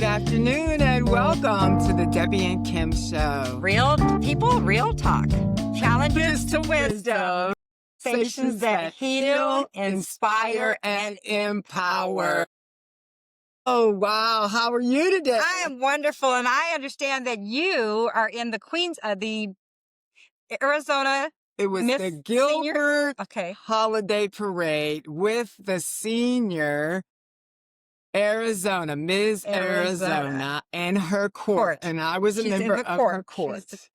Good afternoon and welcome to the Debbie and Kim Show. Real people, real talk. Challenges to wisdom. Stations that heal, inspire, and empower. Oh, wow. How are you today? I am wonderful, and I understand that you are in the Arizona. It was Miss the Gilbert Okay. Holiday Parade with the senior Arizona, Ms. Arizona, and her court. And I was a She's in member the of court. her court. She's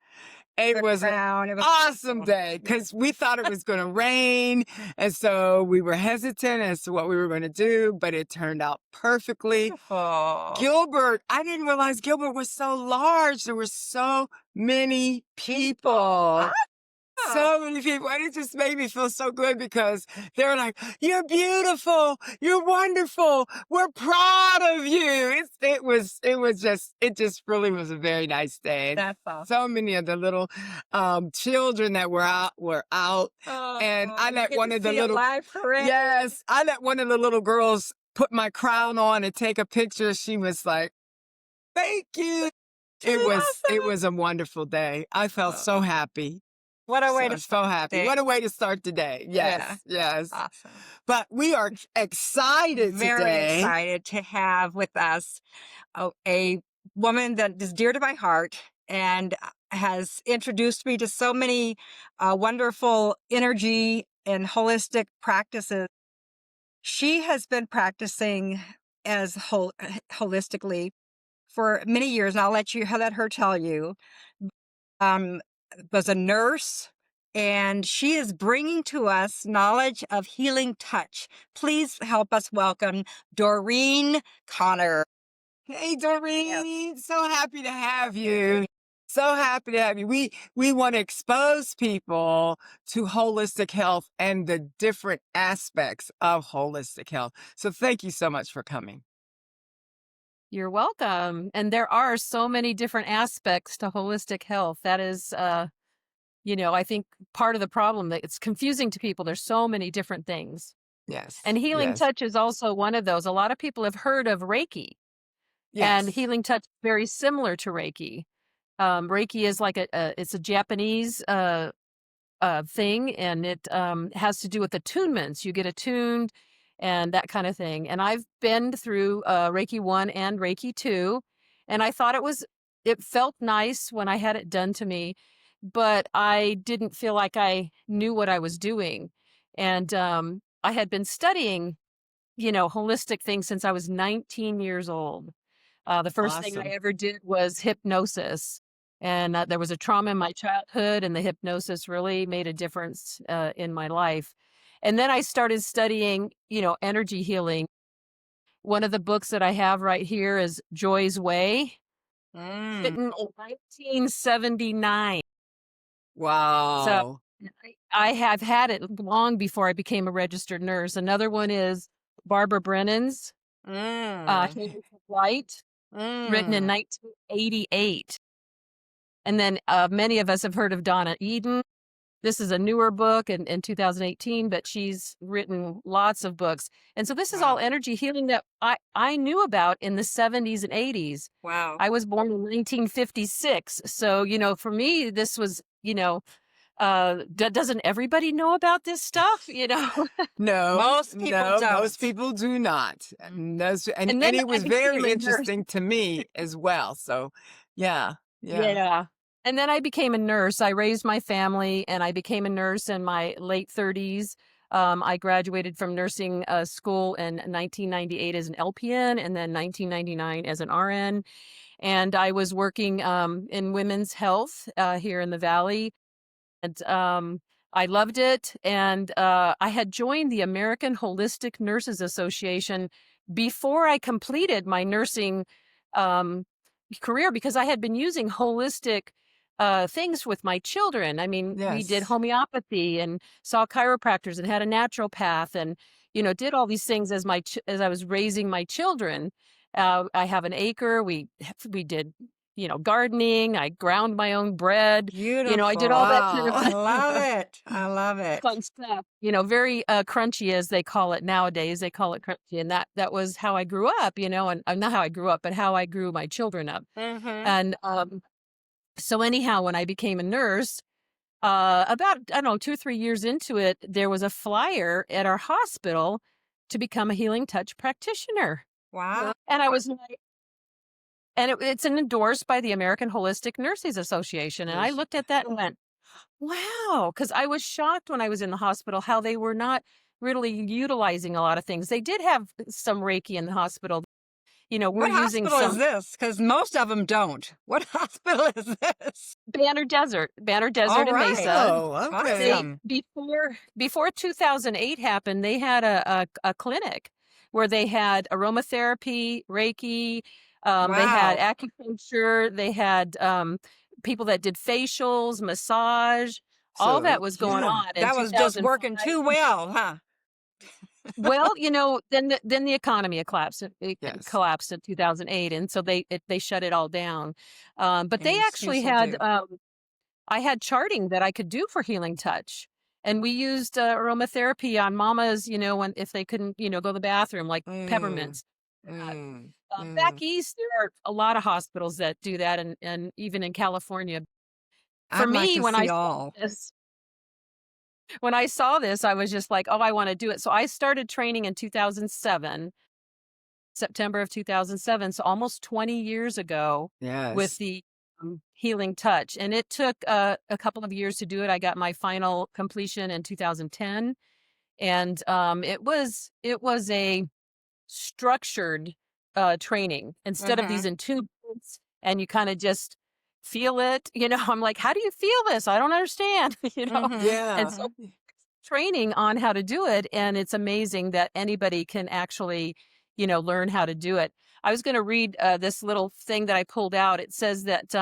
It was an crown. It was awesome day because we thought it was going to rain. And so we were hesitant as to what we were going to do, but it turned out perfectly. beautiful. Gilbert, I didn't realize Gilbert was so large. There were so many people. So many people, and it just made me feel so good because they were like, "You're beautiful, you're wonderful, we're proud of you." It just really was a very nice day. That's awesome. So many of the little children that were out, and I let one of the little live parade. yes, I let one of the little girls put my crown on and take a picture. She was like, "Thank you." It was a wonderful day. I felt so happy. What a way to So happy. What a way to start the day. Yes, yes. Awesome. But we are excited Very today. excited to have with us a woman that is dear to my heart and has introduced me to so many wonderful energy and holistic practices. She has been practicing as holistically for many years, and I'll let her tell you. Was a nurse, and she is bringing to us knowledge of healing touch. Please help us welcome Doreen Conner. Hey, Doreen. So happy to have you. So happy to have you. We want to expose people to holistic health and the different aspects of holistic health. So thank you so much for coming. You're welcome. And there are so many different aspects to holistic health. That is, I think part of the problem that it's confusing to people. There's so many different things. Yes. And healing yes. touch is also one of those. A lot of people have heard of Reiki. And Yes. healing touch is very similar to Reiki. Reiki is like it's a Japanese thing, and it has to do with attunements. You get attuned and that kind of thing. And I've been through Reiki 1 and Reiki 2, and I thought it felt nice when I had it done to me, but I didn't feel like I knew what I was doing. And I had been studying, holistic things since I was 19 years old. The first thing I Awesome. ever did was hypnosis. And there was a trauma in my childhood, and the hypnosis really made a difference in my life. And then I started studying, energy healing. One of the books that I have right here is Joy's Way, written in 1979. Wow. So I have had it long before I became a registered nurse. Another one is Barbara Brennan's Healing for Light, written in 1988. And then many of us have heard of Donna Eden. This is a newer book in 2018, but she's written lots of books. And so this is all energy healing that I knew about in the 70s and 80s. Wow. I was born in 1956. So, for me, this was, doesn't everybody know about this stuff? No, Most people don't. Most people do not. And then it was I became very a nurse. interesting to me as well. So, yeah. And then I became a nurse. I raised my family, and I became a nurse in my late 30s. I graduated from nursing school in 1998 as an LPN, and then 1999 as an RN. And I was working in women's health here in the Valley. And I loved it. And I had joined the American Holistic Nurses Association before I completed my nursing career, because I had been using holistic things with my children. I mean, we did Yes. homeopathy and saw chiropractors and had a naturopath and, did all these things as I was raising my children. I have an acre. We did gardening. I ground my own bread. I did Beautiful. all that kind of I love it. I love it. fun stuff. Very crunchy, as they call it nowadays. They call it crunchy, and that was how I grew up. And not how I grew up, but how I grew my children up. Mm-hmm. And so anyhow, when I became a nurse, about, I don't know, 2 or 3 years into it, there was a flyer at our hospital to become a healing touch practitioner. Wow. And I was like, and it's endorsed by the American Holistic Nurses Association. And I looked at that and went, wow, because I was shocked when I was in the hospital how they were not really utilizing a lot of things. They did have some Reiki in the hospital. We're What using hospital is some this? Because most of them don't. What hospital is this? Banner Desert All in right. Mesa. Oh, okay. Awesome. Before 2008 happened, they had a clinic where they had aromatherapy, Reiki, they had Wow. acupuncture, they had people that did facials, massage, all that was going Yeah. on in That was just 2005. working too well, huh? Well, then the economy collapsed. It Yes. collapsed in 2008, and so they shut it all down. But they And actually still had do. I had charting that I could do for healing touch. And we used aromatherapy on mamas, if they couldn't, go to the bathroom, like Mm, peppermints. mm, Back mm. east, there are a lot of hospitals that do that, and even in California. For I'd like me, to see all. when I saw this, I was just like, oh, I want to do it. So I started training in 2007, September of 2007, so almost 20 years ago, with Yes. the healing touch. And it took a couple of years to do it. I got my final completion in 2010. And it was a structured training instead of these Mm-hmm. entombments, and you kind of just feel it. I'm like, how do you feel this? I don't understand. Mm-hmm. And Yeah. so training on how to do it, and it's amazing that anybody can actually learn how to do it. I was going to read this little thing that I pulled out. It says that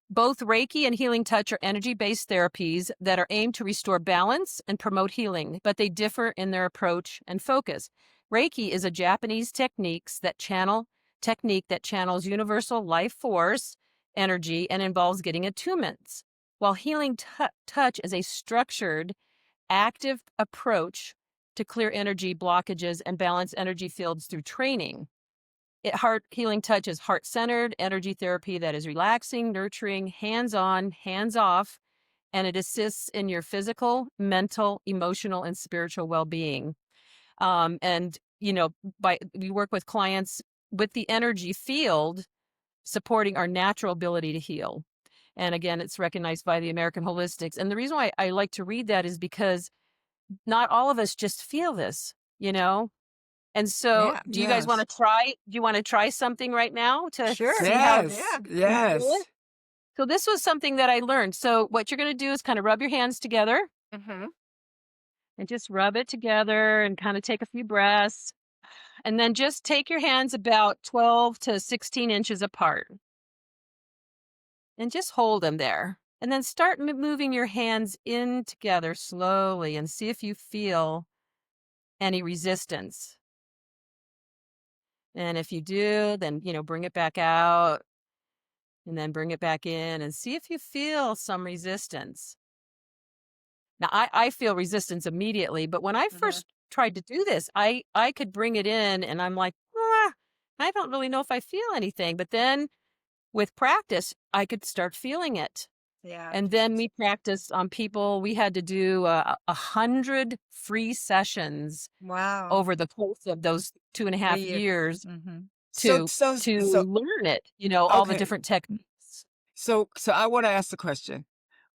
both Reiki and healing touch are energy-based therapies that are aimed to restore balance and promote healing, but they differ in their approach and focus. Reiki is a Japanese technique that channels universal life force energy and involves getting attunements, while healing touch is a structured, active approach to clear energy blockages and balance energy fields through training. Heart healing touch is heart-centered energy therapy that is relaxing, nurturing, hands-on, hands-off, and it assists in your physical, mental, emotional, and spiritual well-being. And we work with clients with the energy field supporting our natural ability to heal. And again, it's recognized by the American Holistics. And the reason why I like to read that is because not all of us just feel this, And so, Yeah. do you guys want Yes. to try? Do you want to try something right now to Sure. see how Yes. Yeah. you feel Yes. it? So this was something that I learned. So what you're going to do is kind of rub your hands together Mm-hmm. and just rub it together and kind of take a few breaths. And then just take your hands about 12 to 16 inches apart and just hold them there. And then start moving your hands in together slowly and see if you feel any resistance. And if you do, then, bring it back out and then bring it back in and see if you feel some resistance. Now, I feel resistance immediately, but when I first tried to do this, I could bring it in and I'm like, I don't really know if I feel anything. But then with practice, I could start feeling it. Yeah. And then we practiced on people. We had to do 100 free sessions Wow. over the course of those 2.5 3 years. years Mm-hmm. So, to learn it, all the okay. different techniques. So I want to ask the question.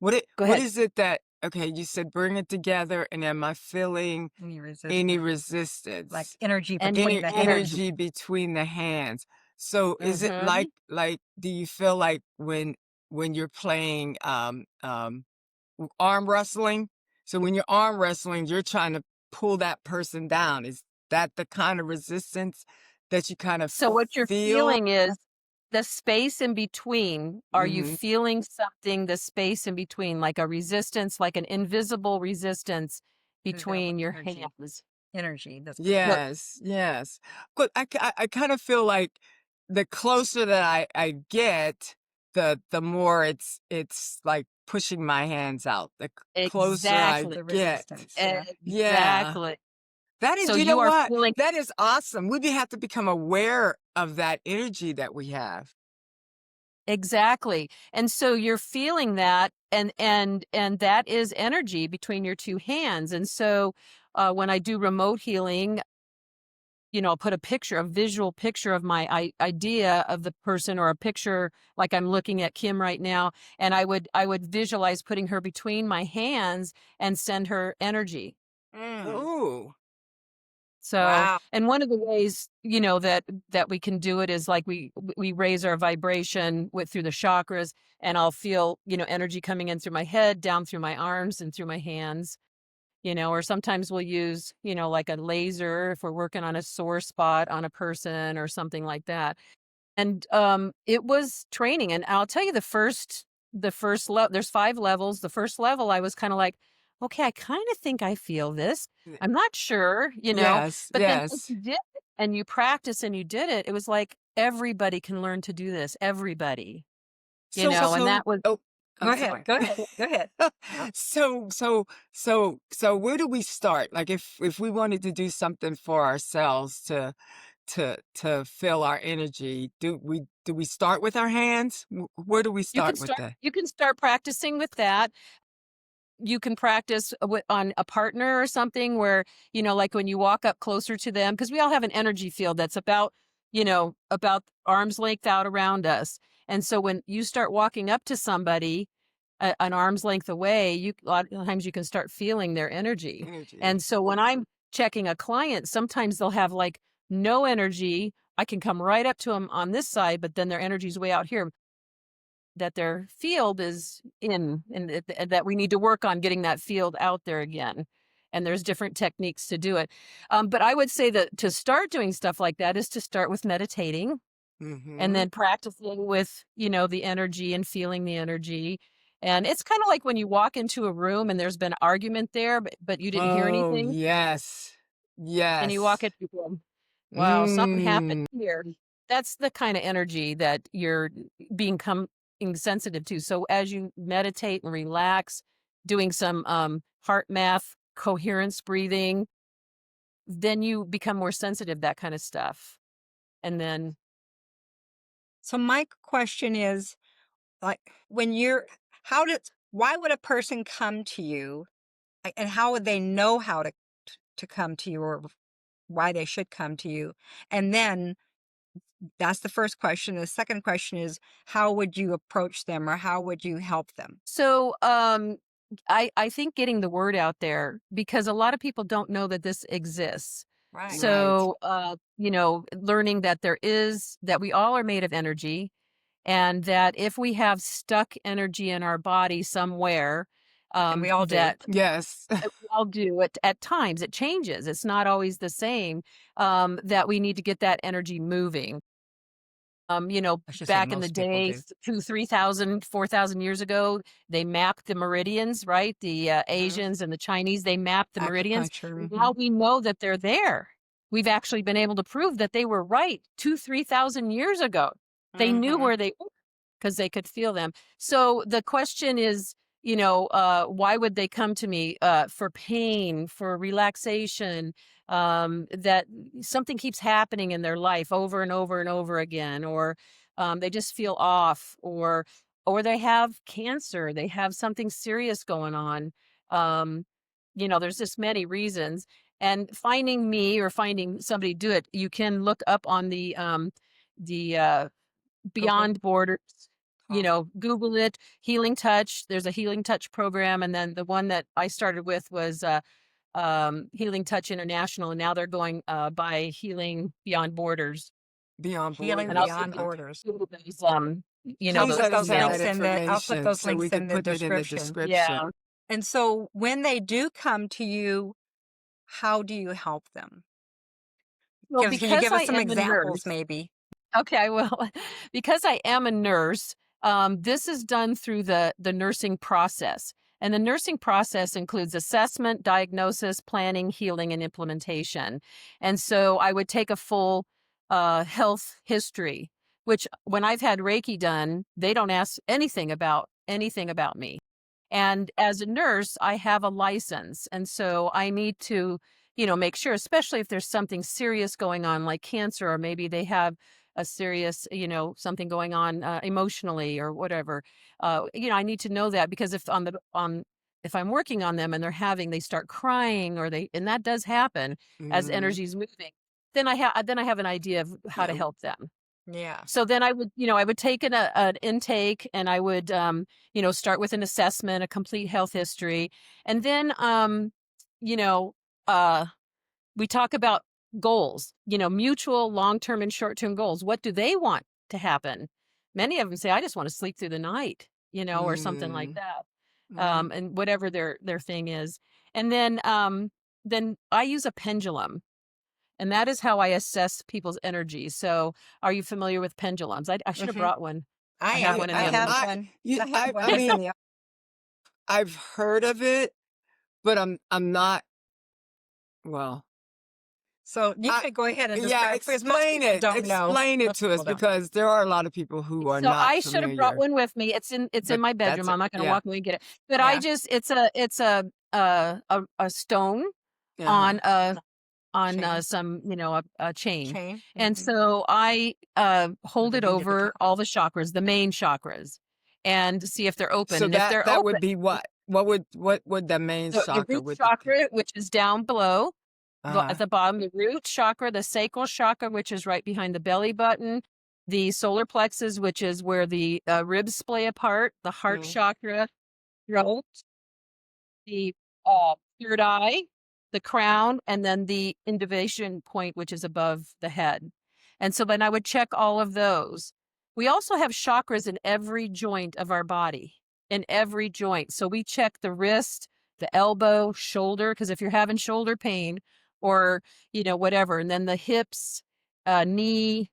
Go What ahead. is it that, okay, you said bring it together, and am I feeling Any any resistance? Like resistance? energy And between Any the hands. energy between the hands? So is it Mhm. like do you feel like when you're playing arm wrestling? So when you're arm wrestling, you're trying to pull that person down. Is that the kind of resistance that you kind of So what you're feel? feeling is the space in between. Are you Hmm. feeling something, the space in between, like a resistance, like an invisible resistance between your energy. hands? Energy. That's No, Yes, yes. But I kind of feel like the closer that I get, the more it's like pushing my hands out. The closer I Exactly. The get. resistance. Yeah. Yeah. Exactly. That is, So you know you are what? feeling That is awesome. We have to become aware of that energy that we have. exactly. And so you're feeling that and that is energy between your two hands. And so when I do remote healing, I'll put a visual picture of my idea of the person, or a picture like I'm looking at Kim right now, and I would visualize putting her between my hands and send her energy. Mm. Ooh. So, Wow. and one of the ways, that we can do it is like we raise our vibration through the chakras, and I'll feel, energy coming in through my head, down through my arms and through my hands. Or sometimes we'll use, like a laser if we're working on a sore spot on a person or something like that. And it was training. And I'll tell you, the first level, there's 5 levels. The first level, I was kind of like, okay, I kind of think I feel this. I'm not sure. Yes, But then once yes. you did it and you practice and you did it, it was like everybody can learn to do this. Everybody, So and so that was, oh, Go I'm ahead. sorry. Go ahead. Go ahead. So where do we start? Like if we wanted to do something for ourselves to fill our energy, do we start with our hands? Where do we you can start with start that? you can start practicing with that. You can practice on a partner or something where, like when you walk up closer to them, because we all have an energy field that's about arm's length out around us. And so when you start walking up to somebody an arm's length away, a lot of times you can start feeling their energy. Energy. And so when I'm checking a client, sometimes they'll have like no energy. I can come right up to them on this side, but then their energy's way out here, that their field is in, and that we need to work on getting that field out there again. And there's different techniques to do it. But I would say that to start doing stuff like that is to start with meditating, and Mm-hmm. then practicing with, the energy and feeling the energy. And it's kind of like when you walk into a room and there's been argument there, but you didn't hear Oh, anything, yes. and you walk Yes. in, you go, wow, something happened Mm. here. That's the kind of energy that you're becoming sensitive to. So as you meditate and relax, doing some heart math, coherence breathing, then you become more sensitive, that kind of stuff. And then So my question is, like, when you're, why would a person come to you, and how would they know how to come to you, or why they should come to you? And then that's the first question. The second question is, how would you approach them, or how would you help them? So, I think getting the word out there, because a lot of people don't know that this exists. Right. Right. So, learning that we all are made of energy, and that if we have stuck energy in our body somewhere, And we all do. that Yes. we all do at times, it changes. It's not always the same. That we need to get that energy moving. I should say Back in the most people day, do. 3,000, 4,000 years ago, they mapped the meridians, right? The Mhm. Asians and the Chinese, they mapped the meridians. Acupuncture. Now Mhm. we know that they're there. We've actually been able to prove that they were right 3,000 years ago. They knew Mhm. where they were because they could feel them. So the question is, why would they come to me for pain, for relaxation, that something keeps happening in their life over and over and over again, or they just feel off, or they have cancer, they have something serious going on. Um, there's just many reasons. And finding me or finding somebody to do it, you can look up on the Google. Beyond Borders. Oh. Google it, Healing Touch. There's a Healing Touch program, and then the one that I started with was Healing Touch International, and now they're going by Healing Beyond Borders. Beyond Healing And I'll borders. give beyond you Okay. borders. those, I'll Please those put let us those have emails. that links in the I'll put information those so we links can in the put it in the description. description. Yeah. And so when they do come to you, how do you help them? Well, Can you because give I us some am a examples nurse. maybe? Okay, I will. Because I am a nurse, this is done through the nursing process. And the nursing process includes assessment, diagnosis, planning, healing, and implementation. And so I would take a full health history. which when I've had Reiki done, they don't ask anything about me. And as a nurse, I have a license. And so I need to, make sure, especially if there's something serious going on like cancer, or maybe they have a serious, something going on emotionally or whatever. I need to know that, because if if I'm working on them and they start crying, and that does happen as Mm, energy's moving, then I have an idea of how to yeah. help them. Yeah. So then I would take an intake, and I would, start with an assessment, a complete health history. And then, you know, uh, we talk about goals, mutual long-term and short-term goals. What do they want to happen? Many of them say, I just want to sleep through the night, or something like Mm, that. mm. And whatever their thing is. And then I use a pendulum. And that is how I assess people's energy. So, are you familiar with pendulums? I should have Hmm. brought one. I I have am. one in I the other have room. one. You, I have one. I It's mean, in the. I've heard of it, but I'm not, well, So you I, can go ahead and yeah, describe, because most people don't know. explain it Most to us, people don't. because there are a lot of people who are So not I should have brought familiar, one with me. It's in but my that's bedroom. it. I'm not going to Yeah. walk away and get it. But Yeah. it's a stone Uh-huh. on a Chain. some a chain. Chain. And Mhm. so I hold With a it bead at the over top. all the chakras, the main chakras, and see if they're open. So And if they're that open, would be what? What would the main the chakra root would it be? chakra, which is down below, Uh-huh. at the bottom, the root chakra, the sacral chakra, which is right behind the belly button, the solar plexus, which is where the ribs splay apart, the heart Mm. chakra, throat, the third eye, the crown, and then the indivation point, which is above the head. And so then I would check all of those. We also have chakras in every joint of our body, in every joint. So we check the wrist, the elbow, shoulder, because if you're having shoulder pain or, whatever, and then the hips, knee,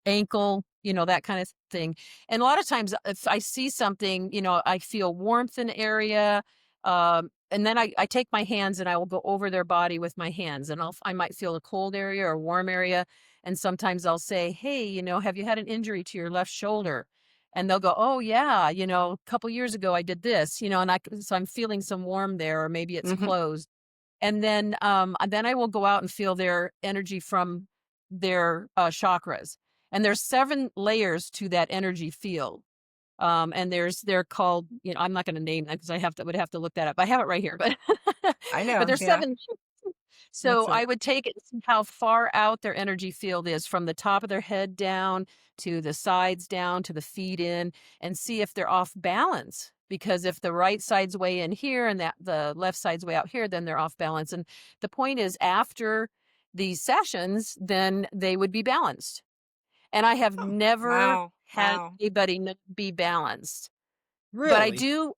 ankle, that kind of thing. And a lot of times if I see something, I feel warmth in the area. And then I take my hands and I will go over their body with my hands, and I might feel a cold area or a warm area. And sometimes I'll say, hey, have you had an injury to your left shoulder? And they'll go, oh yeah, a couple years ago I did this, so I'm feeling some warm there, or maybe it's Mhm. closed. And then I will go out and feel their energy from their chakras. And there's 7 layers to that energy field. And they're called, I'm not going to name them because would have to look that up. I have it right here, but I but know. there's Yeah. 7. What's So I it? would take it and see how far out their energy field is, from the top of their head down to the sides down to the feet in, and see if they're off balance. Because if the right side's way in here and the left side's way out here, then they're off balance. And the point is, after these sessions, then they would be balanced. And I have Oh, never Wow. had Wow. anybody not be balanced. But I really? do,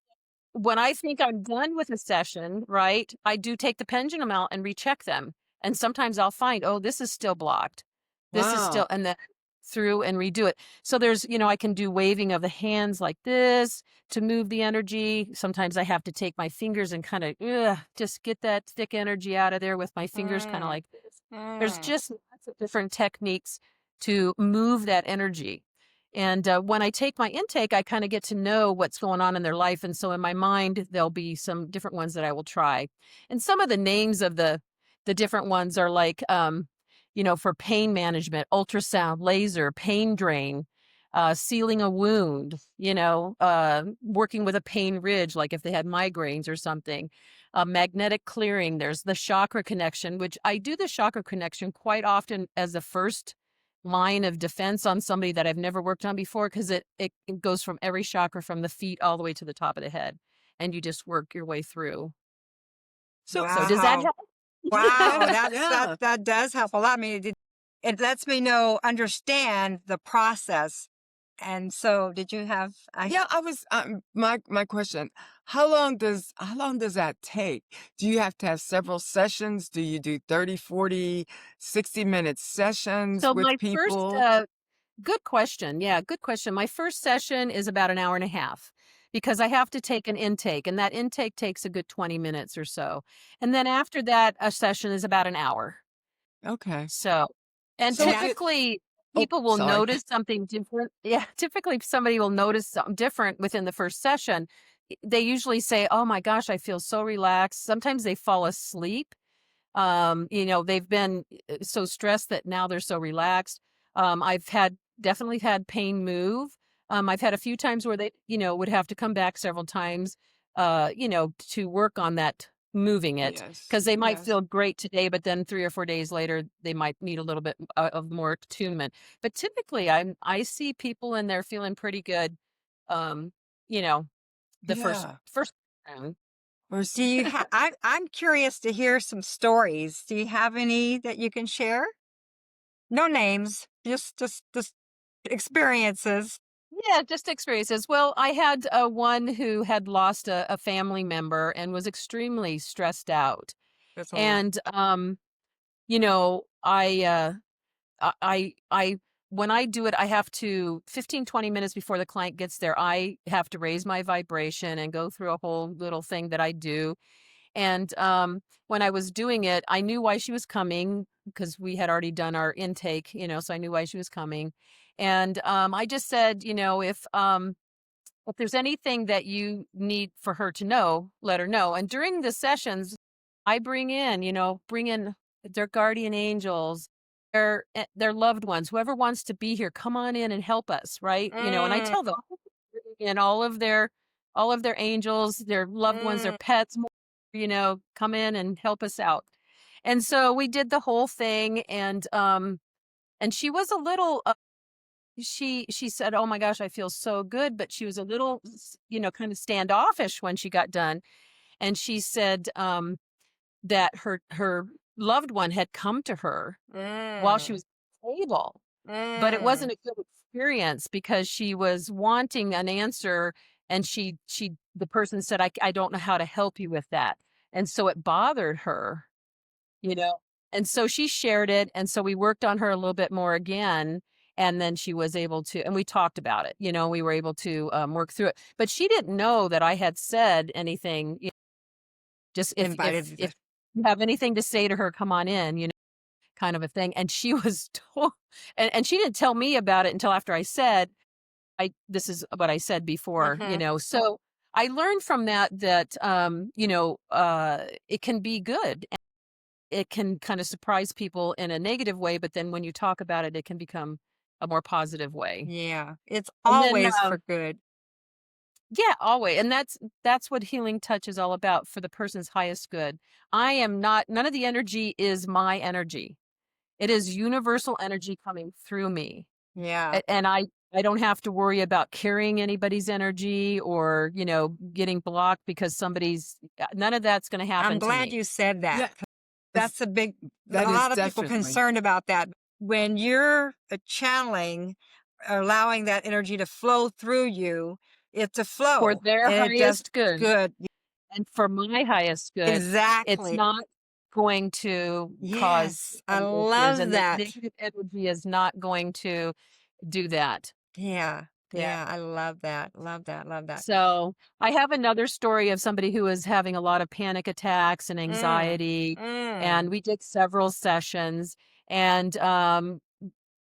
when I think I'm done with a session, right, I do take the pendulum out and recheck them. And sometimes I'll find, oh, this is still blocked. This is still, Wow. and then through and redo it. So there's, I can do waving of the hands like this to move the energy. Sometimes I have to take my fingers and kind of just get that thick energy out of there with my fingers, kind of Mm. like this. There's Mm. just lots of different techniques to move that energy. And when I take my intake, I kind of get to know what's going on in their life. And so in my mind, there'll be some different ones that I will try. And some of the names of the different ones are like, for pain management, ultrasound, laser, pain drain, sealing a wound, working with a pain ridge, like if they had migraines or something, magnetic clearing. There's the chakra connection, which I do the chakra connection quite often as the first line of defense on somebody that I've never worked on before, because it goes from every chakra, from the feet all the way to the top of the head, and you just work your way through. So, So does that Wow. help? Wow. yeah. That does help a lot. I mean, it lets me understand the process. And so, did you have? Yeah, I was my question. How long does that take? Do you have to have several sessions? Do you do 30, 40, 60-minute sessions So with my first people? good question. Yeah, good question. My first session is about an hour and a half, because I have to take an intake, and that intake takes a good 20 minutes or so. And then after that, a session is about an hour. Okay. So, and So And that's it typically people will sorry. notice something different. Yeah, typically somebody will notice something different within the first session. They usually say, "Oh my gosh, I feel so relaxed." Sometimes they fall asleep. They've been so stressed that now they're so relaxed. I've definitely had pain move. I've had a few times where they, would have to come back several times, to work on that moving it, Yes. because they might Yes. feel great today, but then 3 or 4 days later, they might need a little bit of more attunement. But typically, I see people and they're feeling pretty good. Um, you know, the Yeah. first round. Or Do you I'm curious to hear some stories. Do you have any that you can share? No names, just experiences. Yeah, just experiences. Well, I had one who had lost a family member and was extremely stressed out. That's horrible. And you know, I when I do it, I have to 15, 20 minutes before the client gets there, I have to raise my vibration and go through a whole little thing that I do. And when I was doing it, I knew why she was coming because we had already done our intake, so I knew why she was coming. And I just said, if there's anything that you need for her to know, let her know. And during the sessions, I bring in their guardian angels, their loved ones, whoever wants to be here, come on in and help us, right? And I Mm, tell them, bring in all of their angels, their loved ones, their mm, pets, come in and help us out. And so we did the whole thing, and she was a little she said, "Oh my gosh, I feel so good," but she was a little, kind of standoffish when she got done. And she said that her loved one had come to her while she mm, was at the table, but it mm. wasn't a good experience because she was wanting an answer, and the person said, I don't know how to help you with that. And so it bothered her, you know? And so she shared it. And so we worked on her a little bit more again. And then she was able to, and we talked about it, we were able to work through it. But she didn't know that I had said anything. Just Invited. if you have anything to say to her, come on in, kind of a thing. And she was, and she didn't tell me about it until after I said, this is what I said before, Mm-hmm. So I learned from that, it can be good. It can kind of surprise people in a negative way, but then when you talk about it, it can become a more positive way. Yeah, it's And then, always for good. yeah, always. And that's what healing touch is all about, for the person's highest good. None of the energy is my energy. It is universal energy coming through me. Yeah. And I don't have to worry about carrying anybody's energy or, getting blocked because none of that's going to I'm happen to glad me. you said that. Yeah. 'Cause that's a That is lot of people definitely. concerned about that. When you're channeling, allowing that energy to flow through you, it's a For flow their and it does highest good. good. And for my highest good, it's Exactly. not going to cause Yes. I any issues, love and the that. negative energy is not going to do that. Yeah. Yeah. Yeah. I love that. Love that. Love that. So I have another story of somebody who was having a lot of panic attacks and Mm. anxiety, Mm. and we did several sessions. And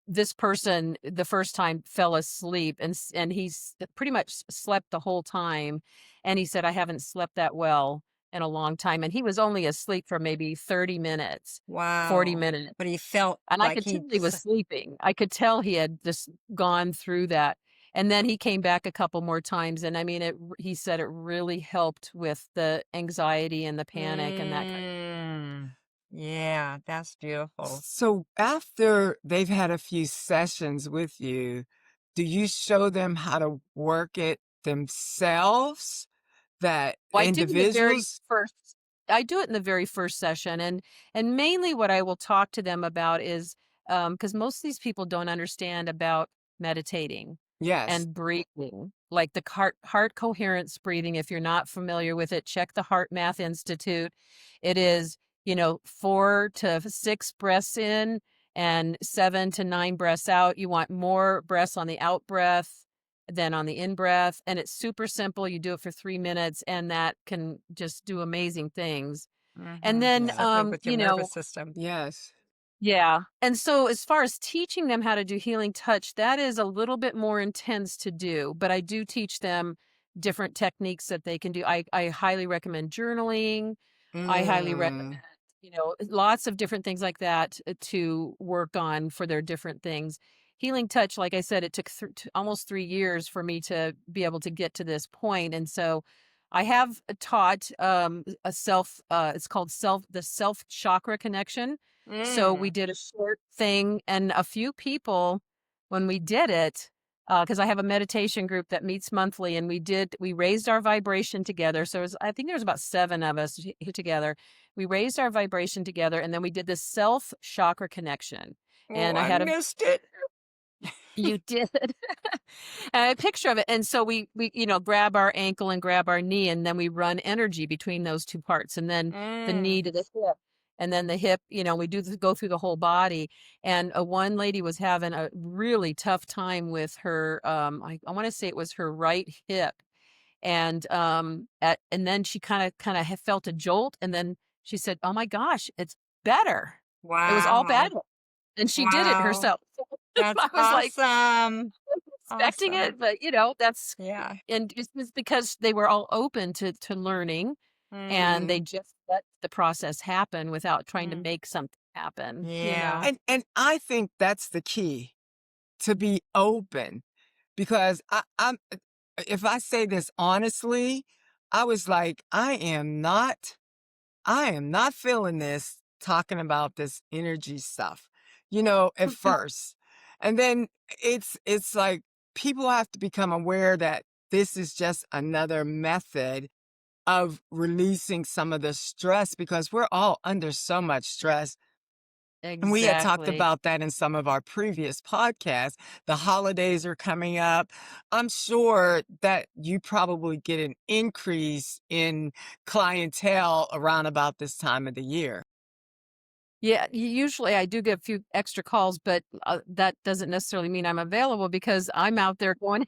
this person, the first time, fell asleep, and he's pretty much slept the whole time. And he said, "I haven't slept that well in a long time." And he was only asleep for maybe 30 minutes, 40 Wow. minutes. But he felt And I like could tell he was sleeping. I could tell he had just gone through that. And then he came back a couple more times, and I mean, he said it really helped with the anxiety and the panic and that kind of. Mm. Yeah, that's beautiful. So after they've had a few sessions with you, do you show them how to work it themselves? That Well, individuals? I do it in the very first session, and mainly what I will talk to them about is, because most of these people don't understand about meditating Yes. and breathing, like the heart coherence breathing. If you're not familiar with it, check the Heart Math Institute. It is, 4 to 6 breaths in and 7 to 9 breaths out. You want more breaths on the out breath than on the in breath. And it's super simple. You do it for 3 minutes, and that can just do amazing things. And Mm-hmm. then, Yeah. Especially with your nervous system. Yes. Yeah. And so as far as teaching them how to do healing touch, that is a little bit more intense to do, but I do teach them different techniques that they can do. I highly recommend journaling. I highly recommend, Mm. lots of different things like that to work on for their different things. Healing touch, like I said, it took almost 3 years for me to be able to get to this point. And so I have taught it's called the self chakra connection. So we Mm. did a short thing, and a few people, when we did it, because I have a meditation group that meets monthly, and we raised our vibration together. So I think there was about 7 of us together. We raised our vibration together, and then we did this self chakra connection. Oh, And I I had missed it. you did. And a picture of it. And so we grab our ankle and grab our knee, and then we run energy between those 2 parts, and then the knee Mm. to the hip, and then the hip, we go through the whole body. And one lady was having a really tough time with her, I want to say it was her right hip. And and then she kind of felt a jolt, and then she said, "Oh my gosh, it's better." It was all Wow. better. And she did it Wow. herself. That's I was like, awesome. expecting Awesome. it, but that's Yeah. and it's because they were all open to learning, and they Mm. just let the process happen without trying to Mm. make something happen, Yeah. And I think that's the key, to be open, because I'm if I say this honestly, I was like, I am not feeling this talking about this energy stuff, at first. And then it's like people have to become aware that this is just another method of releasing some of the stress, because we're all under so much stress. And we had talked Exactly. about that in some of our previous podcasts. The holidays are coming up. I'm sure that you probably get an increase in clientele around about this time of the year. Yeah, usually I do get a few extra calls, but that doesn't necessarily mean I'm available because I'm out there going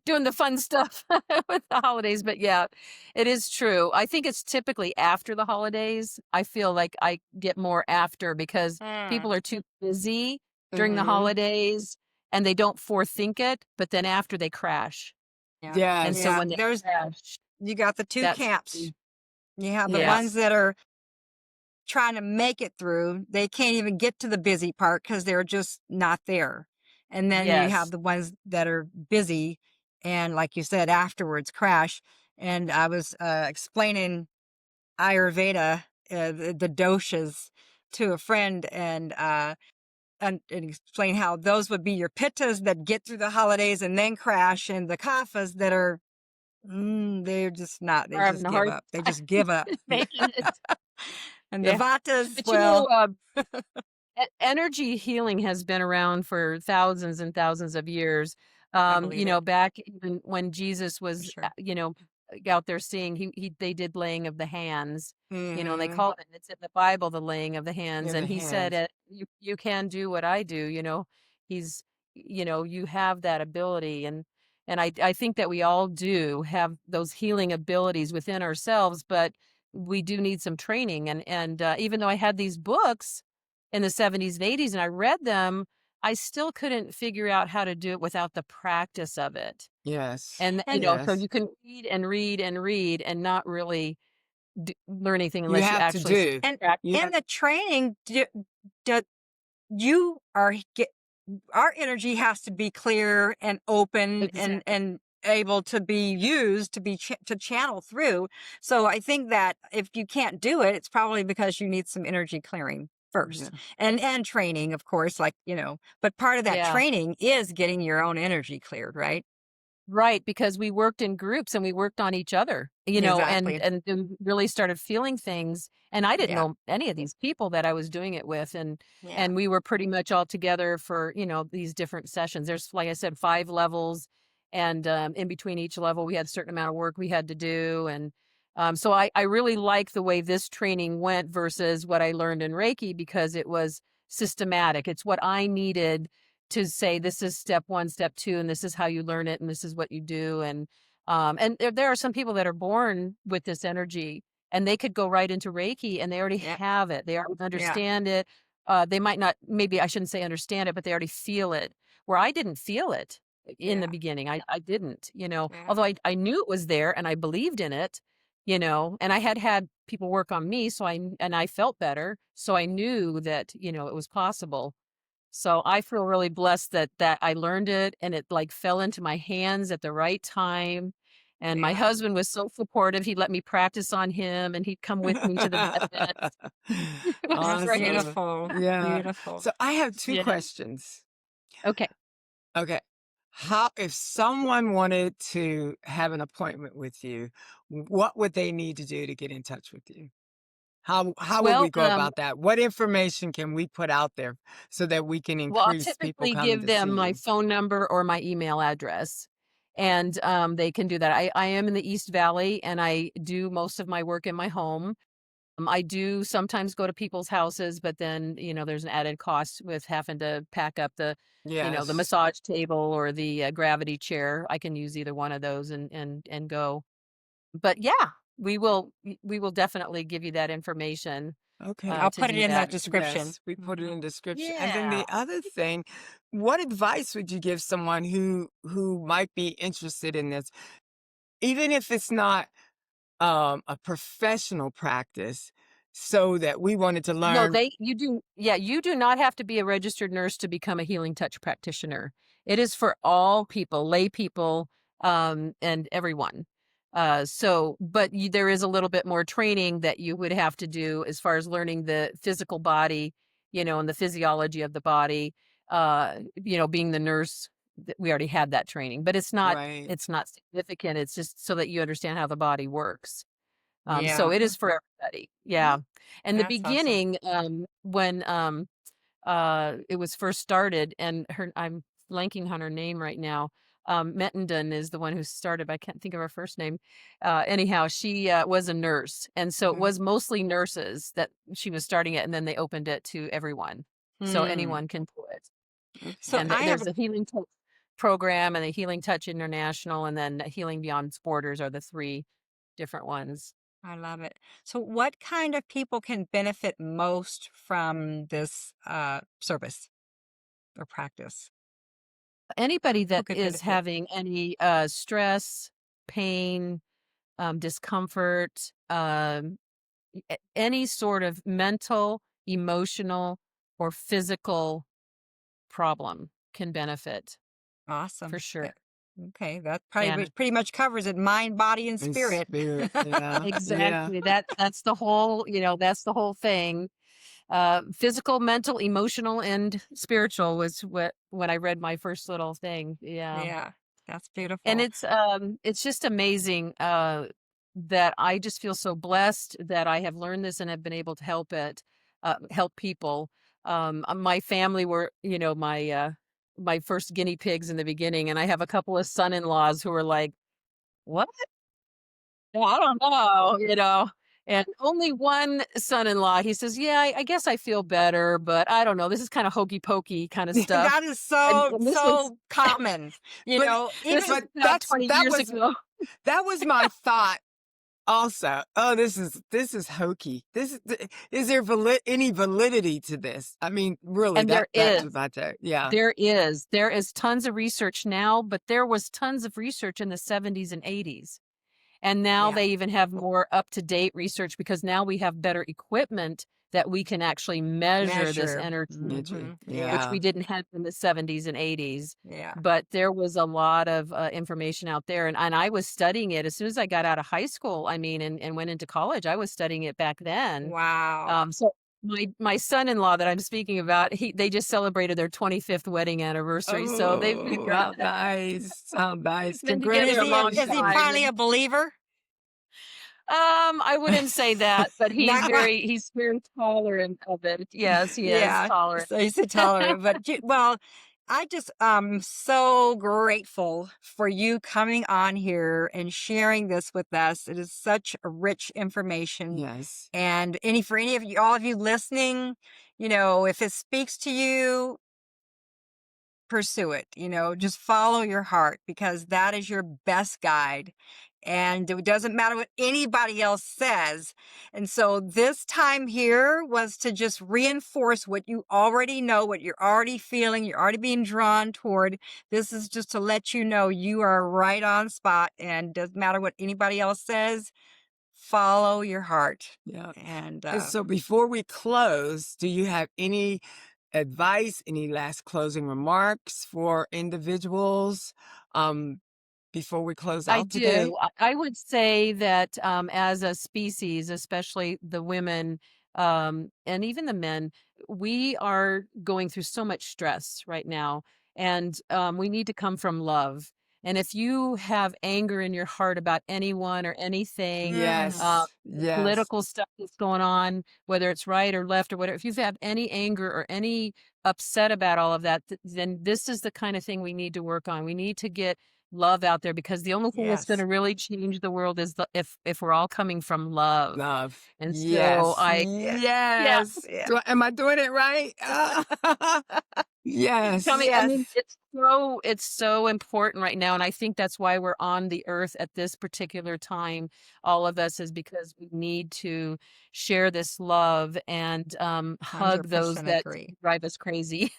doing the fun stuff with the holidays. But yeah, it is true. I think it's typically after the holidays. I feel like I get more after because Mm. people are too busy during the Hmm. holidays and they don't forethink it, but then after they crash. Yeah. And so Yes. Yeah. when they There's, crash, you got the two that's camps. You have the yeah. ones Yes. that are trying to make it through. They can't even get to the busy part because they're just not there. And then you have Yes. the ones that are busy and, like you said, afterwards crash. And I was explaining Ayurveda, the doshas, to a friend, and explain how those would be your pittas that get through the holidays and then crash, and the kaphas that are they're just not. They Are having just a give hard up. They time just give up. making it. And the Yeah. vatas, But well, energy healing has been around for thousands and thousands of years. I believe it Back even when Jesus for was, sure. out there seeing, they did laying of the hands. And they Hmm. call it. It's in the Bible, the laying of the hands. In the And he said, hands. "You can do what I do." He's, you have that ability, and I think that we all do have those healing abilities within ourselves, but we do need some training. And even though I had these books in the 70s and 80s and I read them, I still couldn't figure out how to do it without the practice of it. Yes. And, And so Yes. you can read and read and read and not really learn anything You unless you have to actually do. and You in the training, do you are get our energy has to be clear and open and exactly. able to be used to be to channel through. So I think that if you can't do it, it's probably because you need some energy clearing Yeah. first, and training, of course, like, but part of that Yeah. training is getting your own energy cleared, right? Right, because we worked in groups and we worked on each other, and Exactly. then really started feeling things. And I didn't Yeah. know any of these people that I was doing it with, and Yeah. we were pretty much all together for these different sessions. There's, like I said, 5 levels, and in between each level, we had a certain amount of work we had to do, and so I really like the way this training went versus what I learned in Reiki because it was systematic. It's what I needed to say, this is step 1, step 2, and this is how you learn it, and this is what you do. And there are some people that are born with this energy, and they could go right into Reiki, and they already Yeah. have it. They already Yeah. understand it. they might not, maybe I shouldn't say understand it, but they already feel it, where I didn't feel it in the Yeah. beginning. I didn't, Yeah. although I knew it was there and I believed in it, and I had people work on me. And I felt better. So I knew that, it was possible. So I feel really blessed that I learned it and it like fell into my hands at the right time. And my Yeah. husband was so supportive. He'd let me practice on him and he'd come with me to the events. It was That's great. Awesome. beautiful. Yeah. Beautiful. So I have two Yeah. questions. Okay. Okay. How, if someone wanted to have an appointment with you, what would they need to do to get in touch with you? How would we Well, go about that? What information can we put out there so that we can I'll increase people typically coming give to them see my you? phone number or my email address, and they can do that. I am in the East Valley, and I do most of my work in my home. I do sometimes go to people's houses, but then, there's an added cost with having to pack up the Yes. massage table or the gravity chair. I can use either one of those and go. But yeah, we will definitely give you that information Okay. I'll to put it do in the that. description. Yes, we put it in description. And then Yeah. the other thing, what advice would you give someone who might be interested in this, even if it's not a professional practice, so that we wanted to No, learn? you do not have to be a registered nurse to become a healing touch practitioner. It is for all people, lay people, and everyone. But there is a little bit more training that you would have to do as far as learning the physical body, and the physiology of the body. Being the nurse, we already had that training, but Right. it's not significant. It's just so that you understand how the body works. So Yeah. it is for everybody. Yeah. And the That's awesome. beginning, when it was first started, and I'm blanking on her name right now. Mettenden is the one who started. I can't think of her first name. Anyhow, she was a nurse, and so it Okay. was mostly nurses that she was starting it, and then they opened it to everyone, so Hmm. anyone can do it. So Okay. And I have there's a healing touch program and a healing touch international, and then healing beyond borders are the three different ones. I love it. So what kind of people can benefit most from this service or practice? Anybody Who that could is benefit? having any stress, pain, discomfort, any sort of mental, emotional, or physical problem can benefit for Awesome. sure. Okay, that Yeah, pretty much covers it. Mind, body, and And spirit. spirit. Yeah. Yeah. exactly. That's the whole thing. Physical, mental, emotional, and spiritual was what when I read my first little thing. Yeah. Yeah, that's And beautiful. it's just amazing that I just feel so blessed that I have learned this and have been able to help people. My family were, my first guinea pigs in the beginning, and I have a couple of son-in-laws who are like, "What? Well, I don't know," And only one son-in-law, he says, "Yeah, I guess I feel better, but I don't know. This is kind of hokey pokey kind of stuff." That is And, so and this was so common. But this Even was but about 20 years ago. that was my thought also. Oh, this is hokey. Is there any validity to this? I mean, really, And there that is. was my take. Yeah. There is tons of research now, but there was tons of research in the 70s and 80s. And now yeah, they even have more up-to-date research because now we have better equipment that we can actually measure this measure. energy, Energy. which Yeah. we didn't have in the 70s and 80s. Yeah. But there was a lot of information out there. And I was studying it as soon as I got out of high school. I mean, and went into college. I was studying it back then. Wow. So my son-in-law that I'm speaking about, they just celebrated their 25th wedding anniversary. So they've been Oh, how nice. How nice. been together a long Is he Congratulations. time. finally a believer? I wouldn't say that, but Not quite. he's very tolerant of it. Yes, he is Yeah. tolerant. So he's tolerant, but well, I just so grateful for you coming on here and sharing this with us. It is such a rich information. Yes. And for any of you, all of you listening, if it speaks to you, pursue it. Just follow your heart because that is your best guide. And it doesn't matter what anybody else says. And so this time here was to just reinforce what you already know, what you're already feeling, you're already being drawn toward. This is just to let you know you are right on spot, and doesn't matter what anybody else says. Follow your heart. Yeah. And And so before we close, do you have any advice, any last closing remarks for individuals before we close I out today? do. I would say that as a species, especially the women and even the men, we are going through so much stress right now, and we need to come from love. And if you have anger in your heart about anyone or anything, Yes. the Yes. political stuff that's going on, whether it's right or left or whatever, if you have any anger or any upset about all of that, then this is the kind of thing we need to work on. We need to get love out there, because the only thing that's going yes, to really change the world is if we're all coming from love. Love. And so Yes. yeah, Yes. yeah, Am I doing it right? Yes. I mean, yes. it's so important right now, and I think that's why we're on the earth at this particular time. All of us is because we need to share this love and hug those 100% that agree. drive us crazy.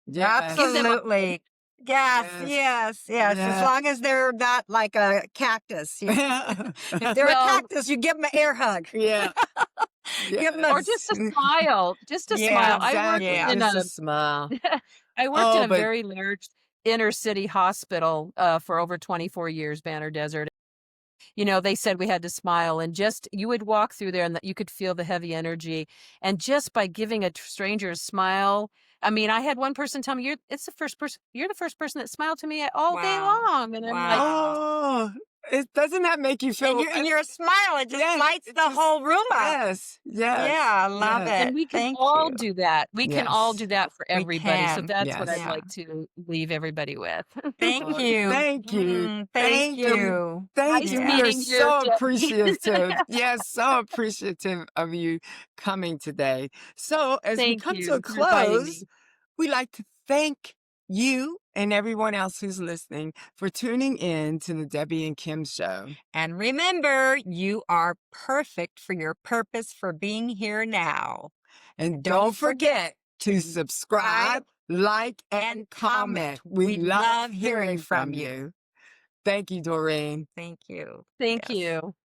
Yes. Give them a hug. Absolutely. Yes, Yes. yes, yes. As Yeah. long as they're not like a cactus. If they're a Well, cactus, you give them an air hug. Yeah. Give them a or just a Yes. smile, just a yeah, smile. I worked Exactly. yeah. in Just a a smile. I worked in Oh, a but very large inner city hospital for over 24 years, Banner Desert. You know, they said we had to smile, and just you would walk through there and that you could feel the heavy energy. And just by giving a stranger a smile, I mean, I had one person tell me, you're the first person that smiled to me all day Wow. long. And I'm like, Wow. oh, doesn't that make you And feel? your smile, it just Yes. lights It the just whole room up. yes. Yes. Yeah, I love Yes. and it. we can Thank all you. do that. We can all Yes. do that for We everybody. So can. that's what I'd Yes. Yeah. like to leave everybody with. Thank Oh, you. thank you. Thank Thank you. you. Thank Nice you. We Yeah. are meeting you, so Debbie. appreciative. Yes, so appreciative of you coming today. So, as we Thank come to a you for inviting close, me. we like to thank you and everyone else who's listening for tuning in to the Debbie and Kim show. And remember, you are perfect for your purpose for being here now. And Don't don't forget to to subscribe, like, and comment. We We love love hearing from you. Thank you, Doreen. Thank you. Thank Yes. you.